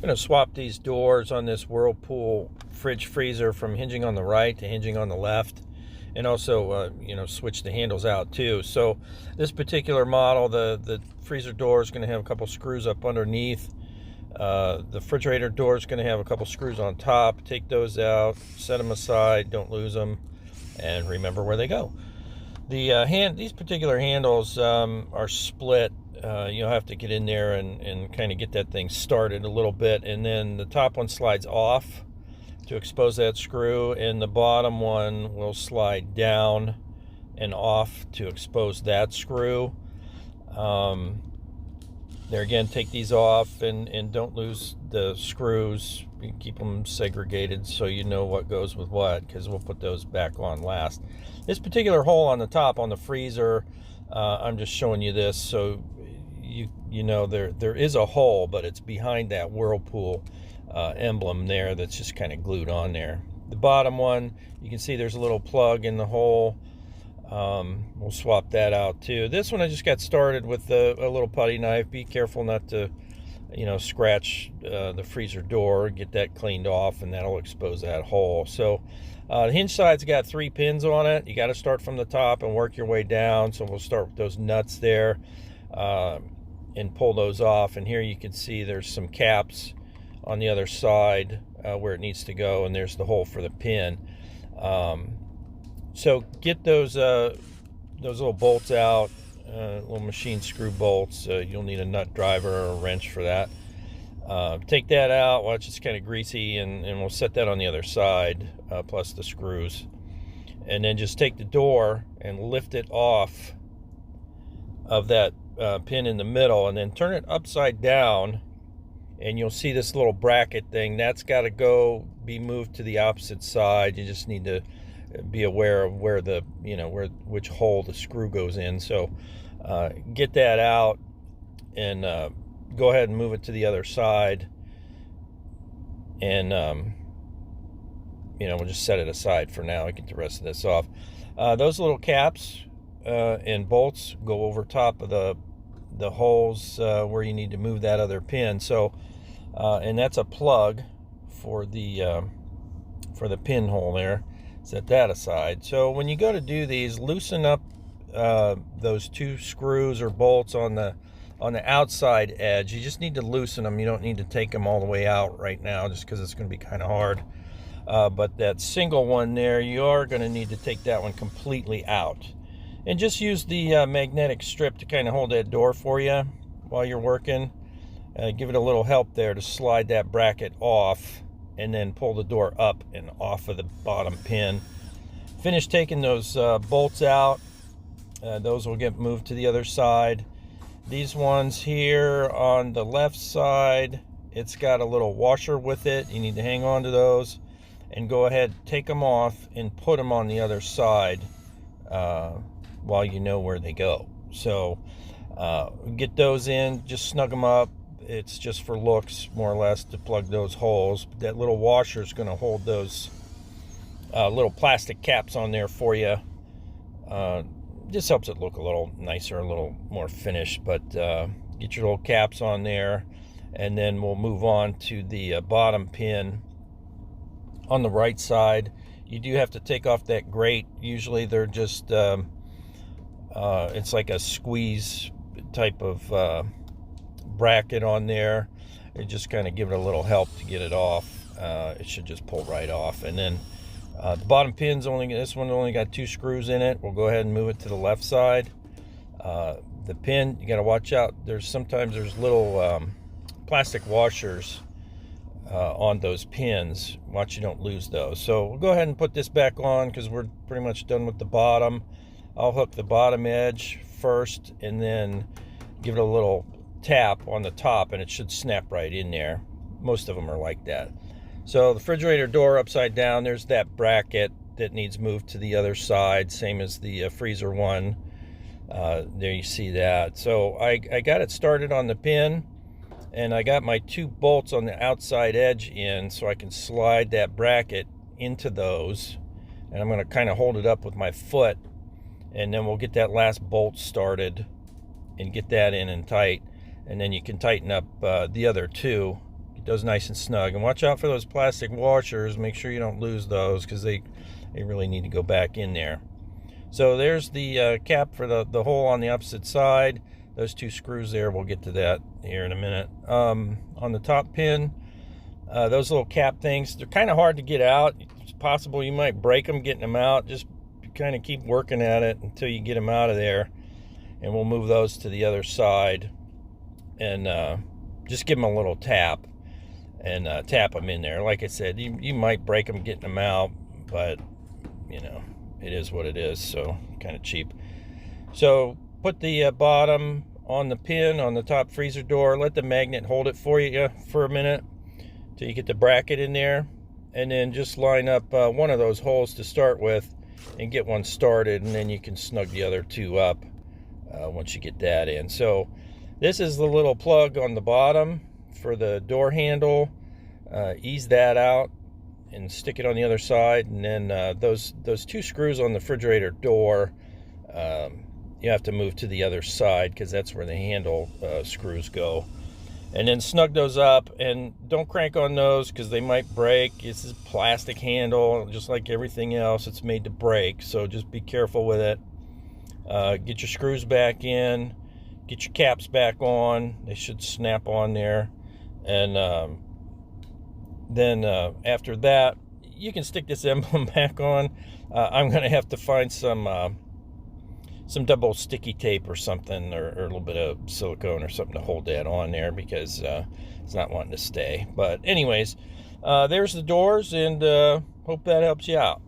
I'm going to swap these doors on this Whirlpool fridge freezer from hinging on the right to hinging on the left, and also switch the handles out too. So this particular model, the freezer door is going to have a couple screws up underneath. The refrigerator door is going to have a couple screws on top. Take those out, set them aside, don't lose them, and remember where they go. These particular handles are split. You'll have to get in there and kind of get that thing started a little bit, and then the top one slides off to expose that screw, and the bottom one will slide down and off to expose that screw. There again, take these off and don't lose the screws. You keep them segregated so you know what goes with what, because we'll put those back on last. This particular hole on the top on the freezer, I'm just showing you this so you know there is a hole, but it's behind that Whirlpool emblem there that's just kind of glued on there. The bottom one, you can see there's a little plug in the hole. We'll swap that out too. This one I just got started with a little putty knife. Be careful not to scratch the freezer door. Get that cleaned off, and that'll expose that hole. So the hinge side's got 3 pins on it. You got to start from the top and work your way down. So we'll start with those nuts there and pull those off. And here you can see there's some caps on the other side where it needs to go, and there's the hole for the pin. So get those little bolts out, little machine screw bolts. You'll need a nut driver or a wrench for that. Take that out. Watch, it's kind of greasy, and we'll set that on the other side, plus the screws. And then just take the door and lift it off of that pin in the middle, and then turn it upside down, and you'll see this little bracket thing. That's got to be moved to the opposite side. You just need to be aware of where which hole the screw goes in. So get that out and go ahead and move it to the other side, and we'll just set it aside for now and get the rest of this off. Those little caps and bolts go over top of the holes where you need to move that other pin. So and that's a plug for the pinhole there. Set that aside. So when you go to do these, loosen up those 2 screws or bolts on the outside edge. You just need to loosen them. You don't need to take them all the way out right now, just because it's going to be kind of hard. But that single one there, you are going to need to take that one completely out, and just use the magnetic strip to kind of hold that door for you while you're working. Give it a little help there to slide that bracket off, and then pull the door up and off of the bottom pin. Finish taking those bolts out. Those will get moved to the other side. These ones here on the left side, it's got a little washer with it. You need to hang on to those and go ahead, take them off and put them on the other side while you know where they go. So get those in, just snug them up. It's just for looks, more or less, to plug those holes. That little washer is going to hold those little plastic caps on there for you. Just helps it look a little nicer, a little more finished. But get your little caps on there, and then we'll move on to the bottom pin on the right side. You do have to take off that grate. Usually they're just it's like a squeeze type of bracket on there. And just kind of give it a little help to get it off. It should just pull right off. And then the bottom pin's this one only got 2 screws in it. We'll go ahead and move it to the left side. The pin, you got to watch out. Sometimes there's little plastic washers on those pins. Watch you don't lose those. So we'll go ahead and put this back on, because we're pretty much done with the bottom. I'll hook the bottom edge first, and then give it a little tap on the top, and it should snap right in there. Most of them are like that. So the refrigerator door upside down, there's that bracket that needs moved to the other side, same as the freezer one. There you see that. So I got it started on the pin, and I got my 2 bolts on the outside edge in, so I can slide that bracket into those, and I'm going to kind of hold it up with my foot, and then we'll get that last bolt started and get that in and tight. And then you can tighten up the other 2, get those nice and snug. And watch out for those plastic washers. Make sure you don't lose those, because they really need to go back in there. So there's the cap for the hole on the opposite side. Those 2 screws there, we'll get to that here in a minute. On the top pin, those little cap things, they're kind of hard to get out. It's possible you might break them getting them out. Just kind of keep working at it until you get them out of there. And we'll move those to the other side, and just give them a little tap, and tap them in there. Like I said, you might break them getting them out, but you know, it is what it is. So kind of cheap. So put the bottom on the pin on the top freezer door. Let the magnet hold it for you for a minute till you get the bracket in there, and then just line up one of those holes to start with and get one started, and then you can snug the other 2 up once you get that in. So this is the little plug on the bottom for the door handle. Ease that out and stick it on the other side, and then those 2 screws on the refrigerator door, you have to move to the other side, because that's where the handle screws go. And then snug those up, and don't crank on those because they might break. This is plastic handle, just like everything else. It's made to break, so just be careful with it. Get your screws back in, get your caps back on. They should snap on there. And then after that, you can stick this emblem back on. I'm going to have to find some double sticky tape or something, or a little bit of silicone or something to hold that on there, because it's not wanting to stay. But anyways, there's the doors, and hope that helps you out.